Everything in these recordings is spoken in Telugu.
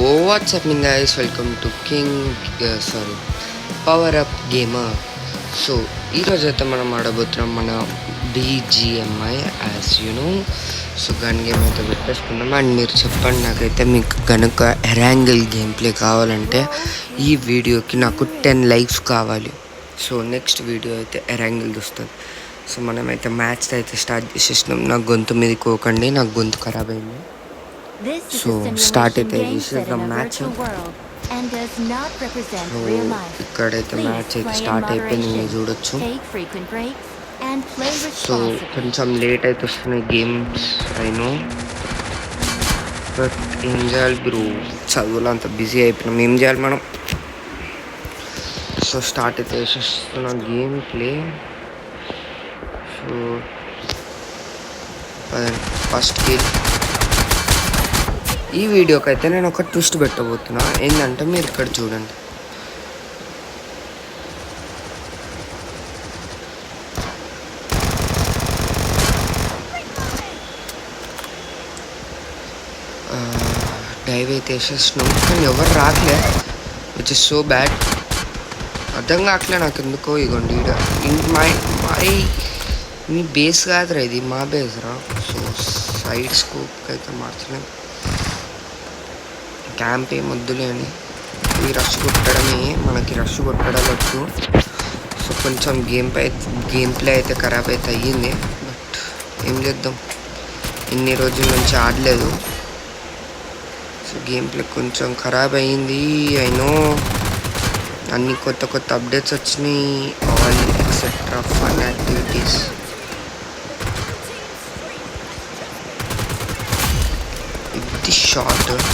what's happening guys, welcome to Power Up Gamer. So ఈరోజు అయితే మనం ఆడబోతున్నాం మన BGMI as so gun game అయితే పెట్టేసుకున్నాం. అండ్ మీరు చెప్పండి, నాకైతే మీకు కనుక ఎరాంగిల్ గేమ్ ప్లే కావాలంటే ఈ వీడియోకి నాకు 10 likes కావాలి. సో నెక్స్ట్ వీడియో అయితే ఎరాంగిల్ వస్తుంది. సో మనమైతే మ్యాచ్ అయితే స్టార్ట్ చేసేసినాం. నాకు గొంతు మీద కోకండి, నాకు గొంతు ఖరాబ్ అయింది. సో స్టార్ట్ అయితే మ్యాచ్. ఇక్కడైతే మ్యాచ్ అయితే స్టార్ట్ అయిపోయింది, మీరు చూడొచ్చు. సో కొంచెం లేట్ అయితే వస్తున్నాయి గేమ్స్ అయినా, బట్ ఏం చేయాలి బ్రో, చదువులో అంత బిజీ అయిపోయినాం, ఏం చేయాలి మనం. సో స్టార్ట్ అయితే వేసేస్తున్నా game play. So first game ఈ వీడియోకి అయితే నేను ఒక ట్విస్ట్ పెట్టబోతున్నా. ఏంటంటే మీరు ఇక్కడ చూడండి, డైవ్ అయితే వేసేసినాం కానీ ఎవరు రాట్లే, విచ్ ఇస్ సో బ్యాడ్. అర్థం కావట్లే నాకు ఎందుకో. ఇగోండి మీ బేస్ కాదురా, ఇది మా బేస్ రా. సో సైడ్ స్కోప్ అయితే మార్చలేం, క్యాంప్ ఏం వద్దులే అని ఈ రష్ కొట్టడమే, మనకి రష్ కొట్టడం వచ్చు. సో కొంచెం గేమ్ ప్లే అయితే ఖరాబ్ అయితే అయ్యింది, బట్ ఏం చేద్దాం, ఇన్ని రోజుల నుంచి ఆడలేదు. సో గేమ్ ప్లే కొంచెం ఖరాబ్ అయ్యింది. అయినో అన్ని కొత్త కొత్త అప్డేట్స్ వచ్చినాయి, ఆల్ ఎక్సెట్రా ఫన్ యాక్టివిటీస్. ఇది షార్ట్ అది.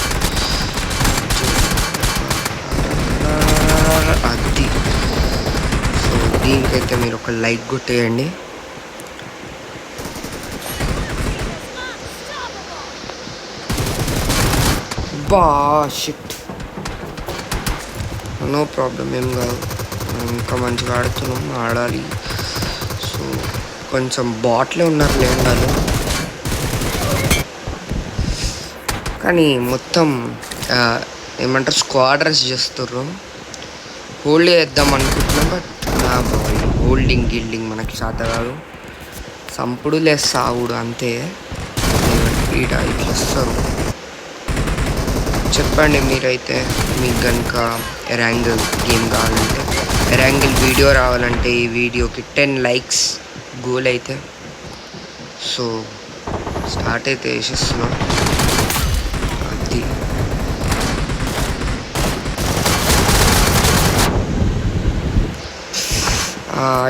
సో దీనికైతే మీరు ఒక లైక్ కొట్టేయండి. షిట్, నో ప్రాబ్లం, ఏం కాదు, ఇంకా మంచిగా ఆడుతున్నాం, ఆడాలి. సో కొంచెం బాట్లే ఉన్నారు లేండాలు, కానీ మొత్తం ఏమంటారు స్క్వాడ్రస్ చేస్తుర్రు. హోల్డ్ చేద్దాం అనుకుంటున్నాం, బట్ నా బాయ్ హోల్డింగ్ గిల్డింగ్ మనకి చేత కాదు, సంపుడు లేదు సావుడు అంతే. ఈడ ఇట్లా వస్తారు. చెప్పండి మీరైతే, మీకు కనుక ఎరాంగిల్ గేమ్ కావాలంటే, ఎరాంగిల్ వీడియో రావాలంటే ఈ వీడియోకి 10 likes గోల్ అయితే. సో స్టార్ట్ అయితే వేసేస్తున్నాం. అది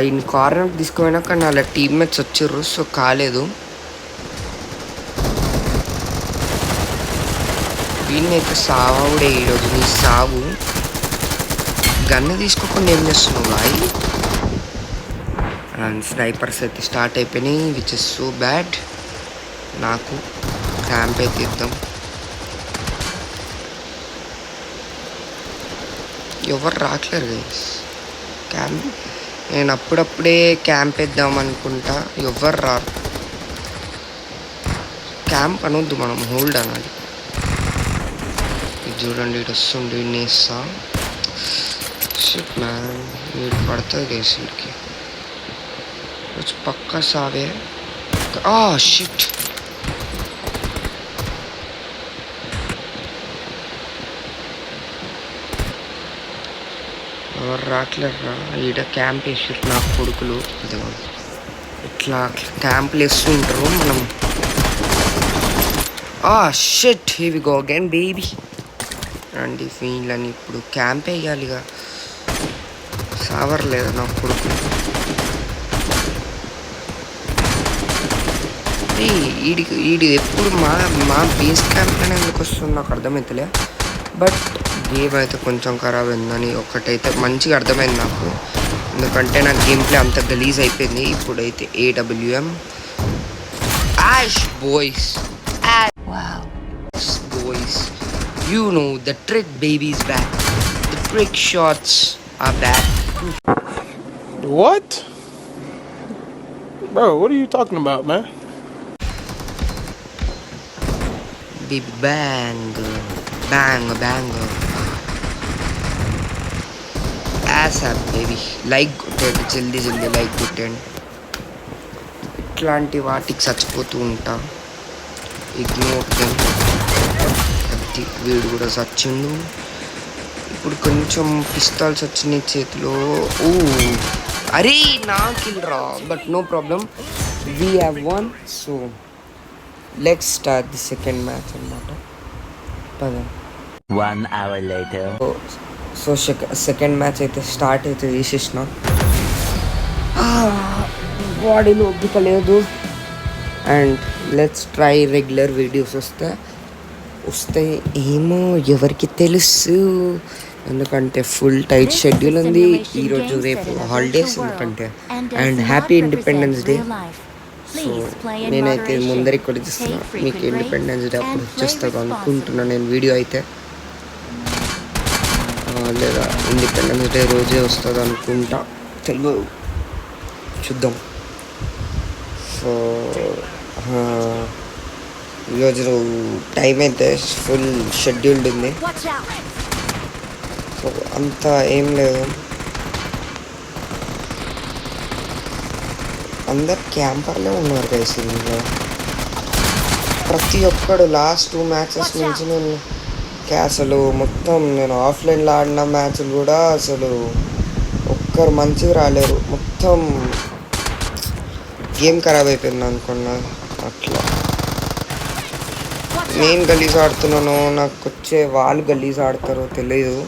ఈయన కార్నర్ తీసుకుపోయినాక వాళ్ళ టీమ్మేట్స్ వచ్చారు, సో కాలేదు. వీడినైతే సావుడే ఈరోజు, నీ సావు. గన్ను తీసుకోకుండా ఏం చేస్తున్నావు బాయ్. అండ్ స్నైపర్స్ అయితే స్టార్ట్ అయిపోయినాయి, విచ్ ఇస్ సో బ్యాడ్. నాకు క్యాంప్ అయితే ఇద్దాం. ఎవరు రావట్లేరు గైస్ క్యాంప్. నేను అప్పుడప్పుడే క్యాంప్ వేద్దాం అనుకుంటా, ఎవ్వరు రారు. క్యాంప్ అనొద్దు, మనం హోల్డ్ అనాలి. ఇది చూడండి, ఇటు వస్తుండే నేస్తా. షిట్ మ్యాన్, వీడు పడుతుంది కేసులకి వచ్చి పక్కా సావే. షిట్, ఎవరు రావట్లేరా. ఈడ క్యాంప్ వేసారు నా కొడుకులు, ఇట్లా క్యాంప్లు వేస్తూ ఉంటారు. మనం shit, here we go again baby. రండి వీళ్ళని ఇప్పుడు క్యాంప్ వేయాలిగా, సావర్లేదు నా కొడుకు. ఈడి ఎప్పుడు మా బేస్ క్యాంప్లోనే ఎందుకు వస్తుంది నాకు అర్థమవుతలే. బట్ గేమ్ అయితే కొంచెం ఖరాబ్ అయిందని ఒకటైతే మంచిగా అర్థమైంది నాకు, ఎందుకంటే నా గేమ్ ప్లే అంత గలీజ్ అయిపోయింది. ఇప్పుడైతే AWM యాష్ boys, boys, you know the trick baby is back, the trick shots are back. What? Bro, what are you talking about, man? Big bang. Bang bang యాసప్ baby. Like కొట్టండి, జల్దీ జల్దీ లైక్ కొట్టండి. ఇట్లాంటి వాటికి చచ్చిపోతూ ఉంటా. Ignore them. అది వీడు కూడా చచ్చిండు. ఇప్పుడు కొంచెం పిస్తాల్స్ వచ్చినాయి చేతిలో. ఓ అరే నా కిల్ రా, but no problem, we have one. So let's start the second match అన్నమాట. పద. 1 hour later. So second match అయితే స్టార్ట్ అయితే చేసేసిన. బాడీలో ఓపిక లేదు. And let's try regular videos వస్తాయి ఏమో ఎవరికి తెలుసు, ఎందుకంటే ఫుల్ టైట్ షెడ్యూల్ ఉంది ఈరోజు రేపు హాలిడేస్, ఎందుకంటే and happy independence day. So నేనైతే ముందరికి కూడా చూస్తున్నా, మీకు ఇండిపెండెన్స్ డే అప్పుడు వచ్చేస్తుంది అనుకుంటున్నాను నేను. వీడియో అయితే లేదా ఇండిపెండెన్స్ డే రోజే వస్తుంది అనుకుంటా, తెలుగు చూద్దాం. సో ఈరోజు టైం అయితే ఫుల్ షెడ్యూల్డ్ ఉంది. సో అంత ఏం లేదు, అందరు క్యాంపర్లే ఉన్నారు గైస్. ఇందులో ప్రతి ఒక్కడు లాస్ట్ 2 మ్యాచెస్ నుంచి నేను అసలు మొత్తం నేను ఆఫ్లైన్లో ఆడిన మ్యాచ్లు కూడా అసలు ఒక్కరు మంచిగా రాలేరు, మొత్తం గేమ్ ఖరాబ్ అయిపోయింది అనుకున్నా. అట్లా నేను గలీజ్ ఆడుతున్నాను, నాకు వచ్చే వాళ్ళు గలీజ్ ఆడతారో తెలియదు.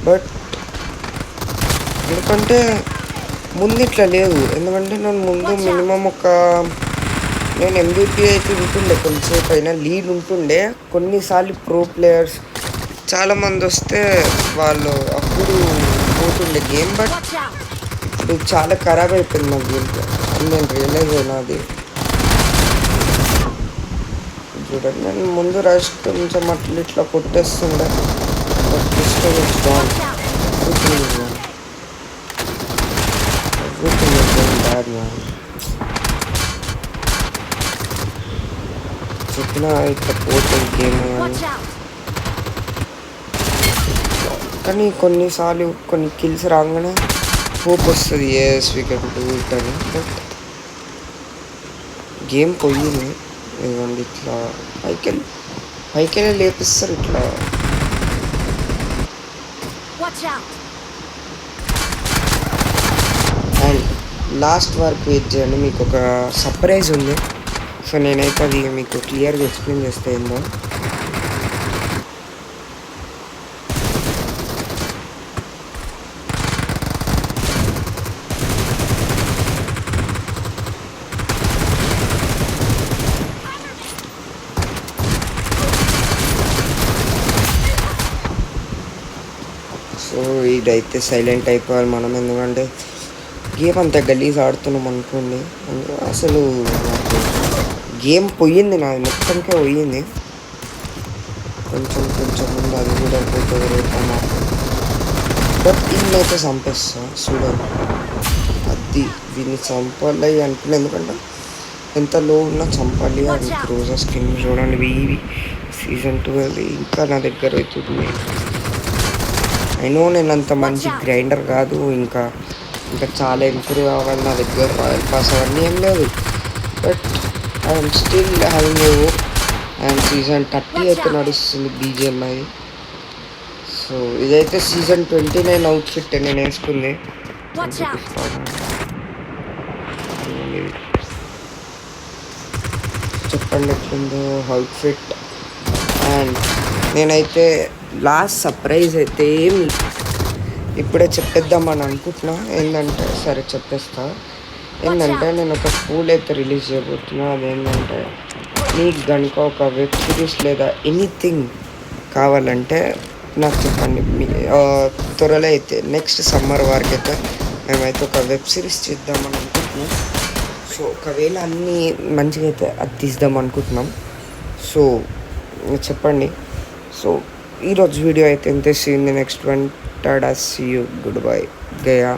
బట్ ఎందుకంటే ముందు ఇట్లా లేదు, ఎందుకంటే నేను ముందు మినిమం నేను MVP అయితే ఉంటుండే, కొంచెంసేపు అయినా లీడ్ ఉంటుండే. కొన్నిసార్లు ప్రో ప్లేయర్స్ చాలామంది వస్తే వాళ్ళు అప్పుడు పోతుండే గేమ్. బట్ ఇప్పుడు చాలా ఖరాబ్ అయిపోయింది నా గేమ్ అని నేను రియలైజ్ అయినా. అది చూడండి, నేను ముందు రష్ కొంచెం అట్లా ఇట్లా కొట్టేస్తుండే. చెప్పిన ఇట్లా పోతుంది గేమ్ అని. కానీ కొన్నిసార్లు కొన్ని కిల్స్ రాగానే హోప్ వస్తుంది, yes we can do it అని. బట్ గేమ్ పోయింది. ఇదిగోండి ఇట్లా పైకెళ్ళి లేపిస్తారు ఇట్లా. అండ్ లాస్ట్ వరకు వెయిట్ చేయండి, మీకు ఒక సర్ప్రైజ్ ఉంది. సో నేనైతే అది మీకు క్లియర్గా ఎక్స్ప్లెయిన్ చేస్తే ఏందో. సో ఇదైతే సైలెంట్ అయిపోవాలి మనం, ఎందుకంటే గేమ్ అంతా గలీజ్ ఆడుతున్నాం అనుకోండి. అసలు గేమ్ పోయింది, నాది మొత్తంకే పోయింది. కొంచెం ముందు అది కూడా పోతుంది రేపు నాకు. బట్ దీన్నైతే చంపేస్తా చూడండి. అది దీన్ని చంపాలి అనుకున్నా, ఎందుకంటే ఎంత లో ఉన్నా చంపాలి అని. రోజా స్కిన్ చూడండి, ఇవి సీజన్ 12 ఇంకా నా దగ్గర అవుతుంది. అయినో నేను అంత మంచి గ్రైండర్ కాదు, ఇంకా చాలా ఇంప్రూవ్ అవ్వాలి. నా దగ్గర రాయల్ పాస్ అవన్నీ ఏం లేదు. But I'm still having a hope. And season 30 అయితే నడుస్తుంది BGMI. సో ఇదైతే సీజన్ 29 అవుట్ఫిట్ నేను వేసుకుంది. చెప్పండి ఎట్లుందో అవుట్ఫిట్. అండ్ నేనైతే లాస్ట్ సర్ప్రైజ్ అయితే ఇప్పుడే చెప్పేద్దామని అనుకుంటున్నా. ఏంటంటే సరే చెప్పేస్తా. ఏంటంటే నేను ఒక స్కూల్ అయితే రిలీజ్ చేయబోతున్నా. అదేంటంటే మీకు కనుక ఒక వెబ్ సిరీస్ లేదా ఎనీథింగ్ కావాలంటే నాకు చెప్పండి. త్వరలో అయితే నెక్స్ట్ సమ్మర్ వరకు అయితే మేమైతే ఒక వెబ్ సిరీస్ చేద్దామని అనుకుంటున్నాం. సో ఒకవేళ అన్నీ మంచిగా అయితే అది తీద్దాం అనుకుంటున్నాం. సో చెప్పండి. సో ఈరోజు వీడియో అయితే ఎంత scene next one tada, see you, goodbye, Gaya.